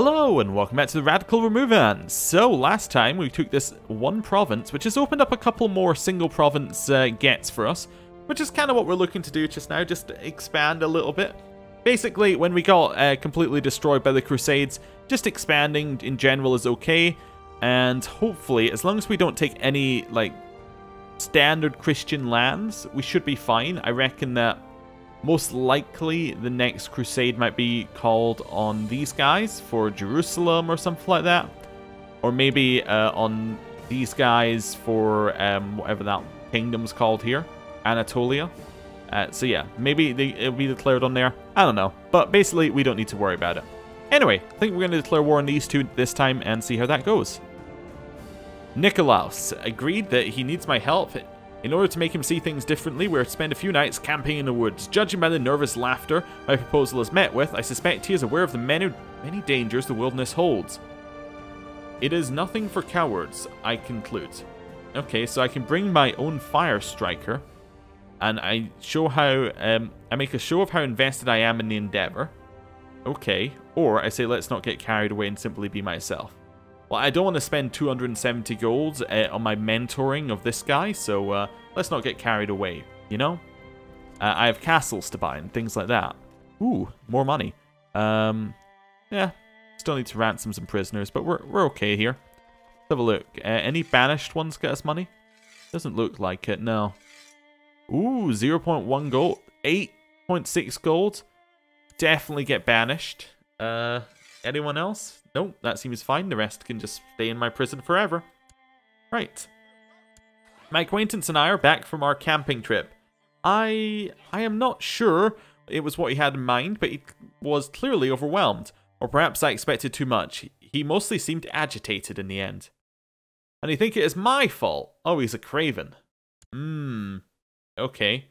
Hello and welcome back to the Radical Romuvans. So last time we took this one province, which has opened up a couple more single province gets for us, which is kind of what we're looking to do just now, just to expand a little bit. Basically, when we got completely destroyed by the Crusades, just expanding in general is okay, and hopefully, as long as we don't take any like standard Christian lands, we should be fine. I reckon that most likely the next crusade might be called on these guys for Jerusalem or something like that. Or maybe on these guys for whatever that kingdom's called here. Anatolia. So yeah, maybe it'll be declared on there. I don't know. But basically, we don't need to worry about it. Anyway, I think we're going to declare war on these two this time and see how that goes. Nikolaus agreed that he needs my help. In order to make him see things differently, we're to spend a few nights camping in the woods. Judging by the nervous laughter my proposal is met with, I suspect he is aware of the many dangers the wilderness holds. It is nothing for cowards, I conclude. Okay, so I can bring my own fire striker, and I show how I make a show of how invested I am in the endeavor. Okay, or I say let's not get carried away and simply be myself. Well, I don't want to spend 270 gold on my mentoring of this guy, so let's not get carried away, you know? I have castles to buy and things like that. Ooh, more money. Yeah, still need to ransom some prisoners, but we're okay here. Let's have a look. Any banished ones get us money? Doesn't look like it, no. Ooh, 0.1 gold. 8.6 gold. Definitely get banished. Anyone else? Nope, that seems fine. The rest can just stay in my prison forever. Right. My acquaintance and I are back from our camping trip. I am not sure it was what he had in mind, but he was clearly overwhelmed. Or perhaps I expected too much. He mostly seemed agitated in the end. And I think it is my fault. Oh, he's a craven. Okay.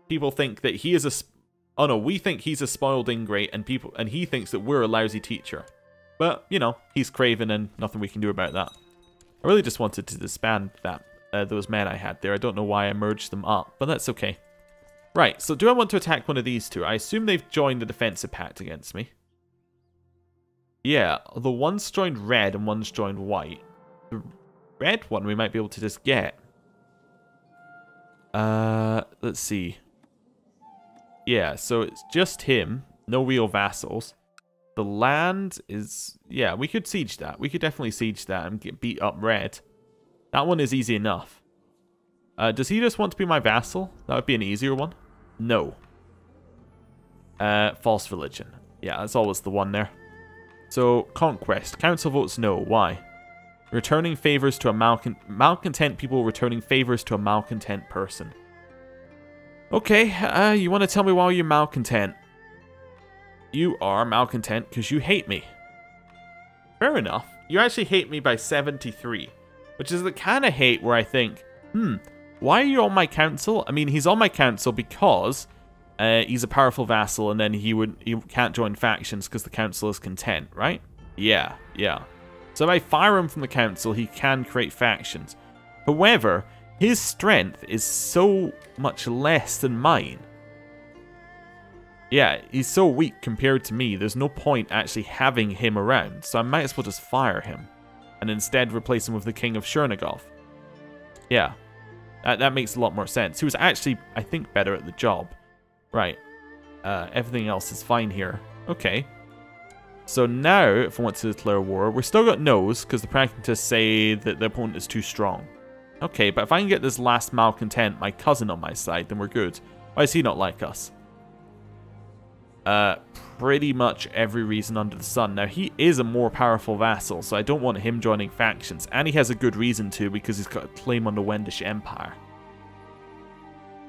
People think that he is a... Oh no, we think he's a spoiled ingrate, and he thinks that we're a lousy teacher. But, you know, he's craven and nothing we can do about that. I really just wanted to disband those men I had there. I don't know why I merged them up, but that's okay. Right, so do I want to attack one of these two? I assume they've joined the defensive pact against me. Yeah, the one's joined red and one's joined white. The red one we might be able to just get. Let's see. Yeah, so it's just him. No real vassals. The land is... Yeah, we could siege that. We could definitely siege that and get beat up red. That one is easy enough. Does he just want to be my vassal? That would be an easier one. No. False religion. Yeah, that's always the one there. So, conquest. Council votes no. Why? Returning favors to a malcontent people returning favors to a malcontent person. Okay, you want to tell me why you're malcontent? You are malcontent because you hate me. Fair enough. You actually hate me by 73. Which is the kind of hate where I think, why are you on my council? I mean, he's on my council because he's a powerful vassal and then he can't join factions because the council is content, right? Yeah. So if I fire him from the council, he can create factions. However, his strength is so much less than mine. Yeah, he's so weak compared to me, there's no point actually having him around, so I might as well just fire him. And instead replace him with the King of Chernigov. Yeah, that makes a lot more sense. He was actually, I think, better at the job. Right, everything else is fine here. Okay. So now, if I want to declare war, we've still got no's, because the pragmatists say that the opponent is too strong. Okay, but if I can get this last malcontent, my cousin, on my side, then we're good. Why does he not like us? Pretty much every reason under the sun. Now, he is a more powerful vassal, so I don't want him joining factions. And he has a good reason to, because he's got a claim on the Wendish Empire.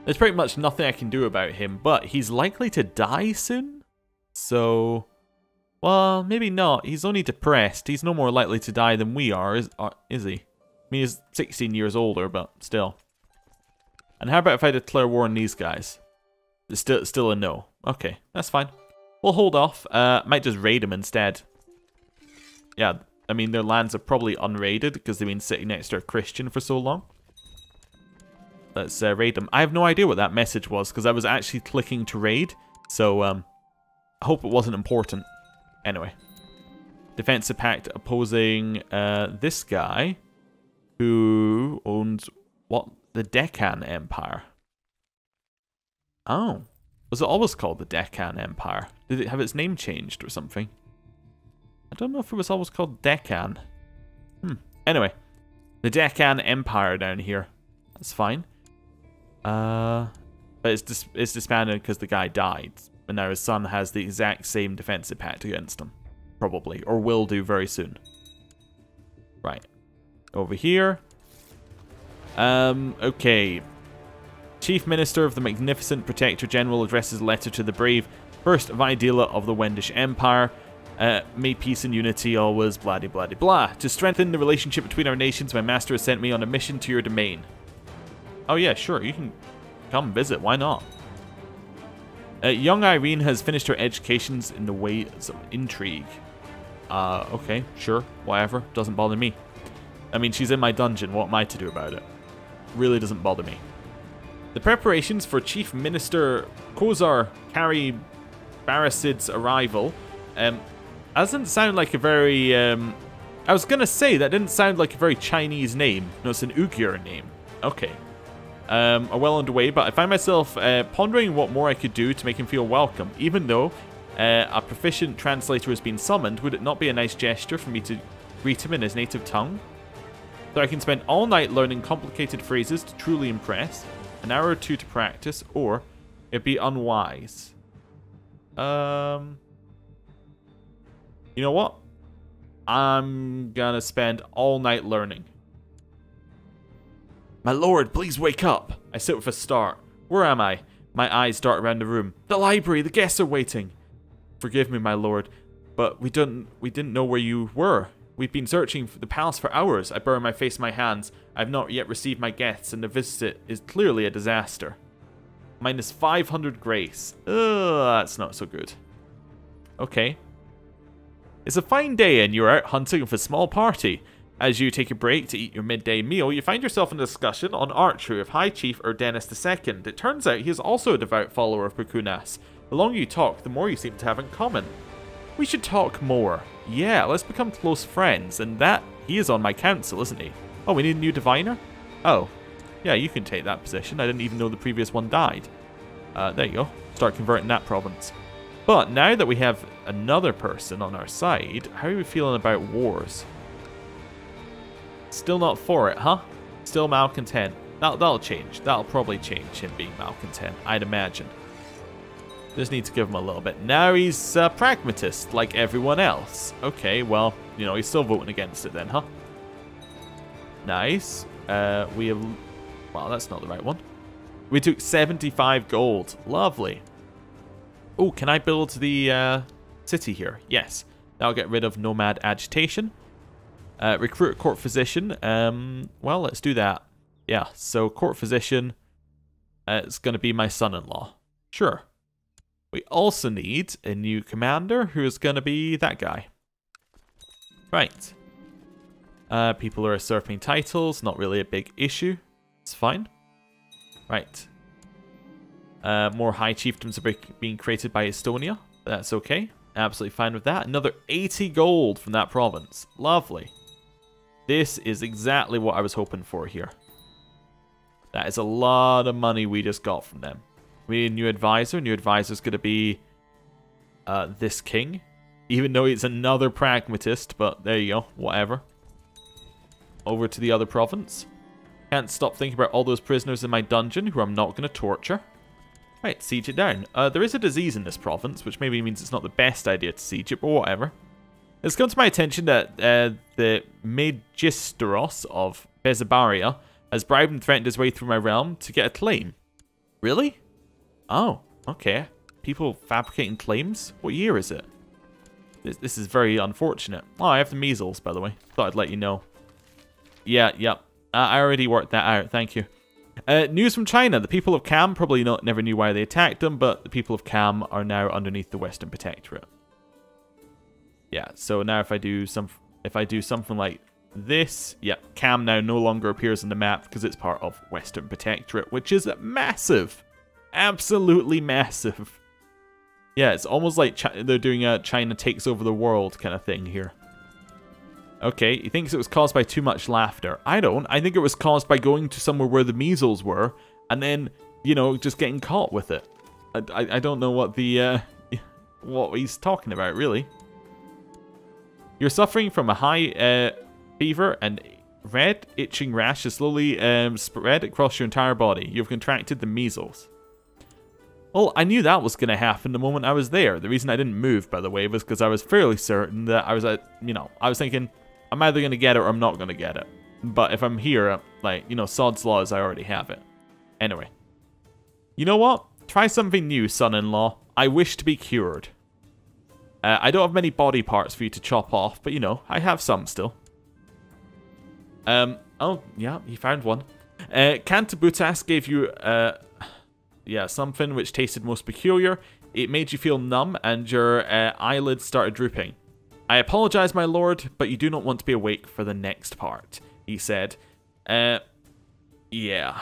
There's pretty much nothing I can do about him, but he's likely to die soon? So... Well, maybe not. He's only depressed. He's no more likely to die than we are, is he? I mean, he's 16 years older, but still. And how about if I declare war on these guys? It's still a no. Okay, that's fine. We'll hold off. Might just raid them instead. Yeah, I mean, their lands are probably unraided because they've been sitting next to a Christian for so long. Let's raid them. I have no idea what that message was because I was actually clicking to raid. So, I hope it wasn't important. Anyway. Defensive pact opposing this guy who owns, what? The Deccan Empire. Oh. Was it always called the Deccan Empire? Did it have its name changed or something? I don't know if it was always called Deccan. Anyway. The Deccan Empire down here. That's fine. But it's disbanded because the guy died. And now his son has the exact same defensive pact against him. Probably. Or will do very soon. Right. Over here. Okay. Chief Minister of the Magnificent Protector General addresses a letter to the brave First Videla of the Wendish Empire. May peace and unity always blah de blah de blah. To strengthen the relationship between our nations, my master has sent me on a mission to your domain. Oh yeah, sure, you can come visit, why not? Young Irene has finished her educations in the ways of intrigue. Okay, sure, whatever, doesn't bother me. I mean, she's in my dungeon, what am I to do about it? Really doesn't bother me. The preparations for Chief Minister Kozar Kari Barasid's arrival doesn't sound like a very... I was going to say, that didn't sound like a very Chinese name. No, it's an Uyghur name. Okay. Are well underway, but I find myself pondering what more I could do to make him feel welcome. Even though a proficient translator has been summoned, would it not be a nice gesture for me to greet him in his native tongue? So I can spend all night learning complicated phrases to truly impress, an hour or two to practice, or it'd be unwise. You know what? I'm gonna spend all night learning. My lord, please wake up. I sit with a start. Where am I? My eyes dart around the room. The library, the guests are waiting. Forgive me, my lord, but we didn't know where you were. We've been searching for the palace for hours. I bury my face in my hands. I have not yet received my guests, and the visit is clearly a disaster. Minus 500 grace. Ugh, that's not so good. Okay. It's a fine day, and you're out hunting with a small party. As you take a break to eat your midday meal, you find yourself in a discussion on archery with High Chief Urdenis II. It turns out he is also a devout follower of Pukunas. The longer you talk, the more you seem to have in common. We should talk more. Yeah, let's become close friends, and that, he is on my council, isn't he? Oh, we need a new diviner? Oh, yeah, you can take that position. I didn't even know the previous one died. There you go. Start converting that province. But now that we have another person on our side, how are we feeling about wars? Still not for it, huh? Still malcontent. That'll change. That'll probably change, him being malcontent, I'd imagine. Just need to give him a little bit. Now he's a pragmatist, like everyone else. Okay, well, you know, he's still voting against it then, huh? Nice. We have... Well, that's not the right one. We took 75 gold. Lovely. Oh, can I build the city here? Yes. That'll get rid of nomad agitation. Recruit a court physician. Well, let's do that. Yeah, so court physician. It's going to be my son-in-law. Sure. We also need a new commander who is going to be that guy. Right. People are usurping titles. Not really a big issue. It's fine. Right. More high chiefdoms are being created by Estonia. That's okay. Absolutely fine with that. Another 80 gold from that province. Lovely. This is exactly what I was hoping for here. That is a lot of money we just got from them. We need a new advisor. New advisor's going to be this king. Even though he's another pragmatist, but there you go. Whatever. Over to the other province. Can't stop thinking about all those prisoners in my dungeon who I'm not going to torture. Right, siege it down. There is a disease in this province, which maybe means it's not the best idea to siege it, but whatever. It's come to my attention that the Magisteros of Bezabaria has bribed and threatened his way through my realm to get a claim. Really? Oh, okay. People fabricating claims? What year is it? This is very unfortunate. Oh, I have the measles, by the way. Thought I'd let you know. Yeah. I already worked that out. Thank you. News from China. The people of Kam probably never knew why they attacked them, but the people of Kam are now underneath the Western Protectorate. Yeah, so now if I do something like this, yeah, Kam now no longer appears on the map because it's part of Western Protectorate, which is massive. Absolutely massive. Yeah, it's almost like they're doing a China takes over the world kind of thing here. Okay, he thinks it was caused by too much laughter. I don't. I think it was caused by going to somewhere where the measles were, and then, you know, just getting caught with it. I don't know what the, what he's talking about, really. You're suffering from a high, fever, and red, itching rash has slowly, spread across your entire body. You've contracted the measles. Well, I knew that was going to happen the moment I was there. The reason I didn't move, by the way, was because I was fairly certain that I was, you know, I was thinking, I'm either going to get it or I'm not going to get it. But if I'm here, like, you know, sod's laws, I already have it. Anyway. You know what? Try something new, son-in-law. I wish to be cured. I don't have many body parts for you to chop off, but, you know, I have some still. Oh, yeah, he found one. Cantabutas gave you, yeah, something which tasted most peculiar. It made you feel numb, and your eyelids started drooping. I apologize, my lord, but you do not want to be awake for the next part, he said. Yeah.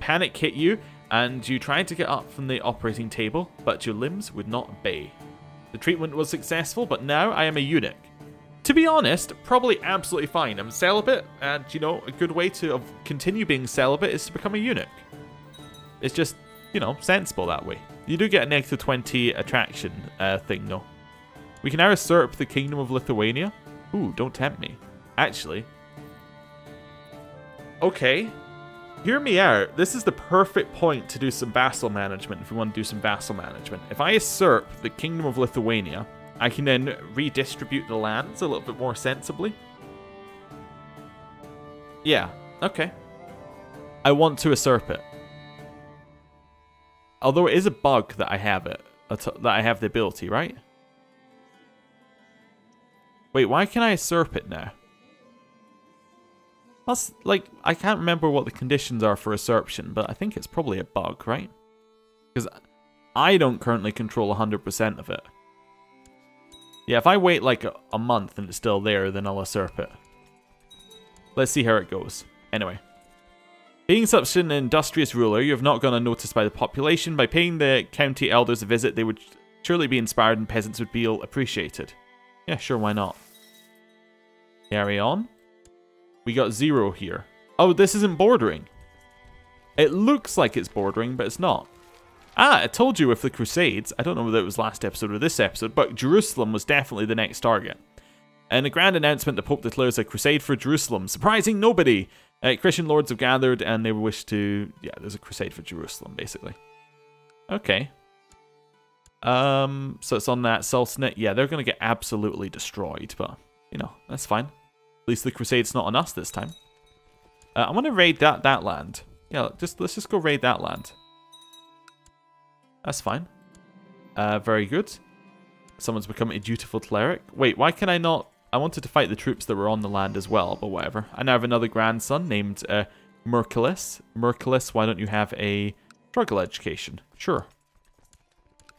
Panic hit you, and you tried to get up from the operating table, but your limbs would not obey. The treatment was successful, but now I am a eunuch. To be honest, probably absolutely fine. I'm celibate, and, you know, a good way to continue being celibate is to become a eunuch. It's just, you know, sensible that way. You do get a negative 20 attraction thing, though. We can now usurp the Kingdom of Lithuania. Ooh, don't tempt me. Actually. Okay. Hear me out. This is the perfect point to do some vassal management if we want to do some vassal management. If I usurp the Kingdom of Lithuania, I can then redistribute the lands a little bit more sensibly. Yeah, okay. I want to usurp it. Although it is a bug that I have it. That I have the ability, right? Wait, why can I usurp it now? That's, like, I can't remember what the conditions are for usurpation, but I think it's probably a bug, right? Because I don't currently control 100% of it. Yeah, if I wait like a month and it's still there, then I'll usurp it. Let's see how it goes. Anyway. Being such an industrious ruler, you have not gone unnoticed by the population. By paying the county elders a visit, they would surely be inspired and peasants would feel appreciated. Yeah, sure, why not? Carry on. We got 0 here. Oh, this isn't bordering. It looks like it's bordering, but it's not. Ah, I told you with the Crusades. I don't know whether it was last episode or this episode, but Jerusalem was definitely the next target. In a grand announcement, the Pope declares a crusade for Jerusalem, surprising nobody. Christian lords have gathered and they wish to... Yeah, there's a crusade for Jerusalem, basically. Okay. So it's on that Sultanate. Yeah, they're going to get absolutely destroyed, but, you know, that's fine. At least the crusade's not on us this time. I want to raid that land. Yeah, let's just go raid that land. That's fine. Very good. Someone's become a dutiful cleric. Wait, why can I not... I wanted to fight the troops that were on the land as well, but whatever. I now have another grandson named Merkulis. Merkulis, why don't you have a struggle education? Sure.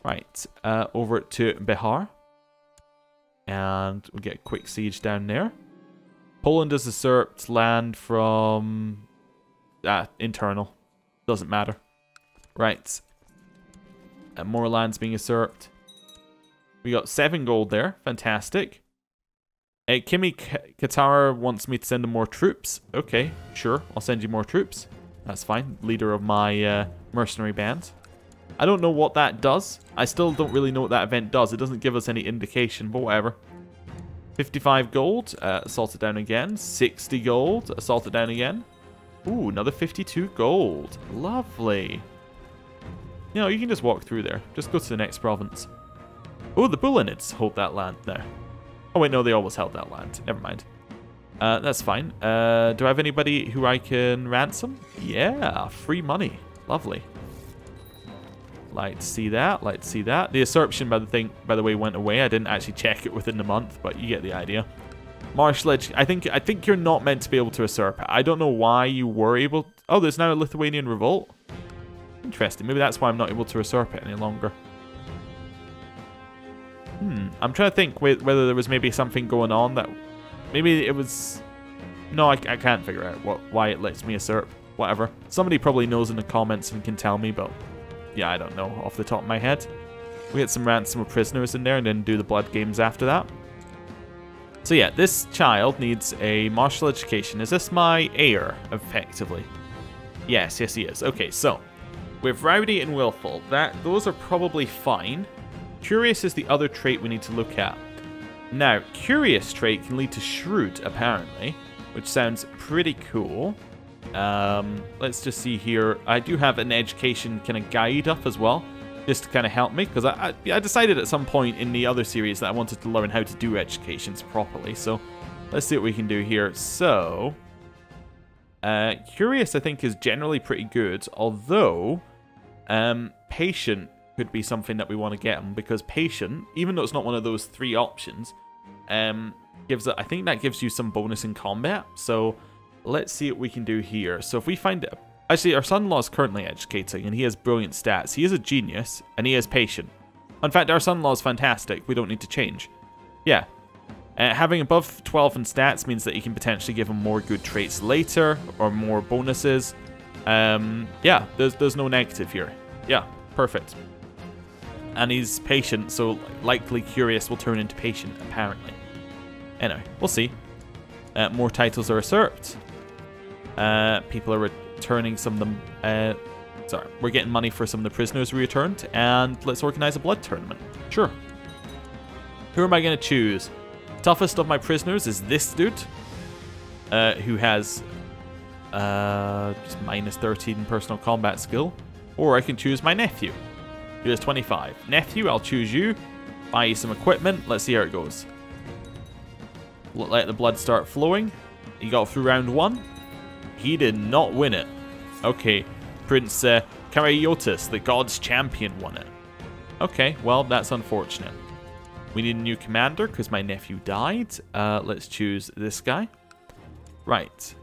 Right, over to Bihar. And we'll get a quick siege down there. Poland has usurped land from... internal. Doesn't matter. Right. More lands being usurped. We got 7 gold there. Fantastic. Kimi Katara wants me to send him more troops. Okay, sure. I'll send you more troops. That's fine. Leader of my mercenary band. I don't know what that does. I still don't really know what that event does. It doesn't give us any indication, but whatever. 55 gold. Assault it down again. 60 gold. Assault it down again. Ooh, another 52 gold. Lovely. You know, you can just walk through there. Just go to the next province. Oh, the Bulinids hold that land now. Oh, wait, no, they always held that land. Never mind. That's fine. Do I have anybody who I can ransom? Yeah, free money. Lovely. Like to see that. Like to see that. The usurpation, by the way, went away. I didn't actually check it within the month, but you get the idea. Martial edge. I think you're not meant to be able to usurp it. I don't know why you were able... Oh, there's now a Lithuanian revolt. Interesting. Maybe that's why I'm not able to usurp it any longer. I'm trying to think whether there was maybe something going on that... Maybe it was... No, I can't figure out why it lets me usurp. Whatever. Somebody probably knows in the comments and can tell me, but... Yeah, I don't know off the top of my head. We get some ransom of prisoners in there and then do the blood games after that. So yeah, this child needs a martial education. Is this my heir, effectively? Yes, he is. Okay, so with Rowdy and Willful, those are probably fine. Curious is the other trait we need to look at. Now, Curious trait can lead to Shrewd, apparently, which sounds pretty cool. Let's just see here. I do have an education kind of guide up as well, just to kind of help me, because I decided at some point in the other series that I wanted to learn how to do educations properly. So let's see what we can do here. So Curious, I think, is generally pretty good, although Patient could be something that we want to get him, because Patient, even though it's not one of those 3 options, I think that gives you some bonus in combat. So let's see what we can do here. So if we find it, actually our son-in-law is currently educating and he has brilliant stats. He is a genius and he is patient. In fact, our son-in-law is fantastic. We don't need to change. Yeah. Having above 12 in stats means that you can potentially give him more good traits later or more bonuses. Yeah, there's no negative here. Yeah, perfect. And he's patient, so likely Curious will turn into Patient, apparently. Anyway, we'll see. More titles are usurped. People are returning some of them. Sorry, we're getting money for some of the prisoners we returned, and let's organize a blood tournament. Sure. Who am I going to choose? Toughest of my prisoners is this dude, who has just minus 13 personal combat skill. Or I can choose my nephew, who has 25. Nephew, I'll choose you. Buy you some equipment. Let's see how it goes. Let the blood start flowing. He got through round 1. He did not win it. Okay, Prince Karyotis, the God's Champion, won it. Okay, well, that's unfortunate. We need a new commander because my nephew died. Let's choose this guy. Right.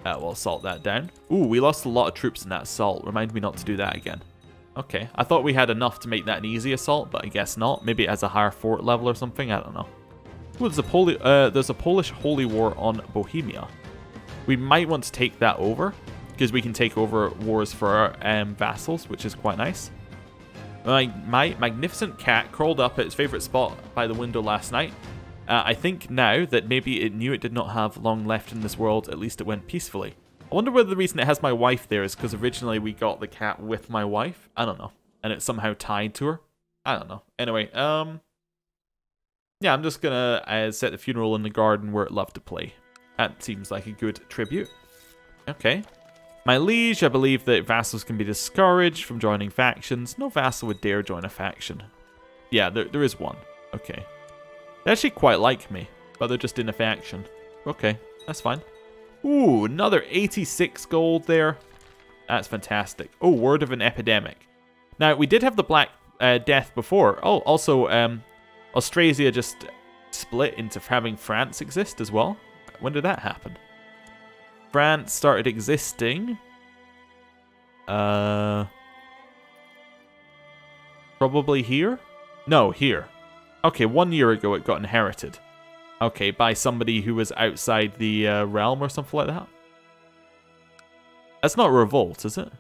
We'll assault that down. Ooh, we lost a lot of troops in that assault. Remind me not to do that again. Okay, I thought we had enough to make that an easy assault, but I guess not. Maybe it has a higher fort level or something. I don't know. Ooh, there's a Polish holy war on Bohemia. We might want to take that over, because we can take over wars for our vassals, which is quite nice. My magnificent cat crawled up at its favourite spot by the window last night. I think now that maybe it knew it did not have long left in this world, at least it went peacefully. I wonder whether the reason it has my wife there is because originally we got the cat with my wife. I don't know. And it's somehow tied to her. I don't know. Anyway, yeah, I'm just gonna set the funeral in the garden where it loved to play. That seems like a good tribute. Okay. My liege, I believe that vassals can be discouraged from joining factions. No vassal would dare join a faction. Yeah, there is one. Okay. They actually quite like me, but they're just in a faction. Okay, that's fine. Ooh, another 86 gold there. That's fantastic. Oh, word of an epidemic. Now, we did have the Black Death before. Oh, also, Austrasia just split into having France exist as well. When did that happen? France started existing. Probably here? No, here. Okay, 1 year ago it got inherited. Okay, by somebody who was outside the realm or something like that. That's not a revolt, is it?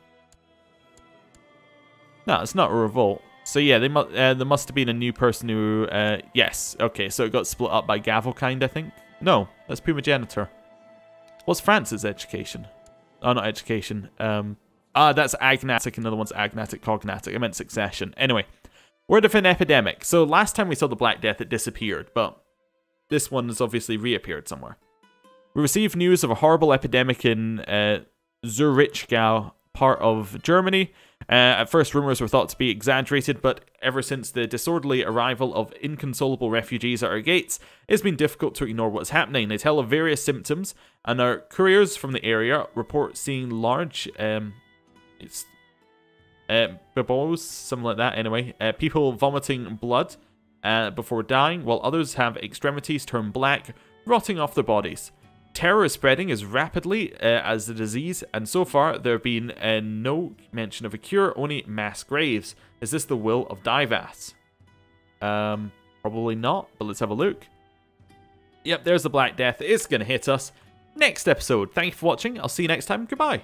No, it's not a revolt. So yeah, there must have been a new person who... yes, okay, so it got split up by Gavelkind, I think. No, that's Primogenitor. What's France's education? Oh, not education. That's agnatic, and the other one's agnatic cognatic. I meant succession. Anyway, word of an epidemic. So last time we saw the Black Death, it disappeared, but this one has obviously reappeared somewhere. We received news of a horrible epidemic in Zurichgau, part of Germany. At first, rumors were thought to be exaggerated, but ever since the disorderly arrival of inconsolable refugees at our gates, it's been difficult to ignore what's happening. They tell of various symptoms, and our couriers from the area report seeing large, babos, something like that. Anyway, people vomiting blood before dying, while others have extremities turn black, rotting off their bodies. Terror is spreading as rapidly as the disease, and so far there have been no mention of a cure, only mass graves. Is this the will of Divas? Probably not, but let's have a look. Yep, there's the Black Death. It's going to hit us next episode. Thank you for watching. I'll see you next time. Goodbye.